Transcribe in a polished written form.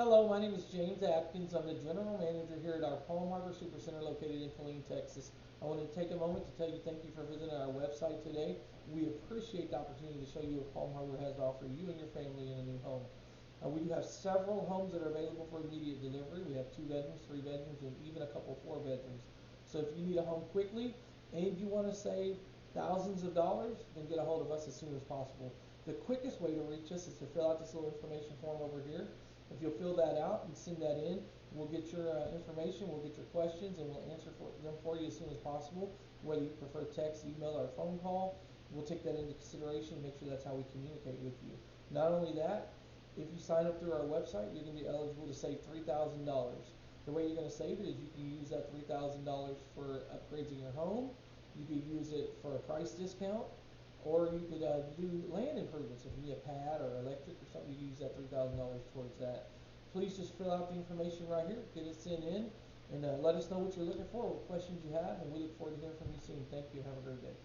Hello, my name is James Atkins. I'm the General Manager here at our Palm Harbor Supercenter located in Killeen, Texas. I want to take a moment to tell you thank you for visiting our website today. We appreciate the opportunity to show you what Palm Harbor has to offer you and your family in a new home. We do have several homes that are available for immediate delivery. We have 2 bedrooms, 3 bedrooms, and even a couple 4 bedrooms. So if you need a home quickly and you want to save thousands of dollars, then get a hold of us as soon as possible. The quickest way to reach us is to fill out this little information form over here. If you'll fill that out and send that in, we'll get your information, we'll get your questions, and we'll answer them for you as soon as possible. Whether you prefer text, email, or phone call, we'll take that into consideration and make sure that's how we communicate with you. Not only that, if you sign up through our website, you're going to be eligible to save $3,000. The way you're going to save it is you can use that $3,000 for upgrades in your home. You could use it for a price discount, or you could do land improvements. If you need a pad or electric or something, you can use that $3,000 towards that. Please just fill out the information right here, get it sent in, and let us know what you're looking for, what questions you have, and we look forward to hearing from you soon. Thank you. Have a great day.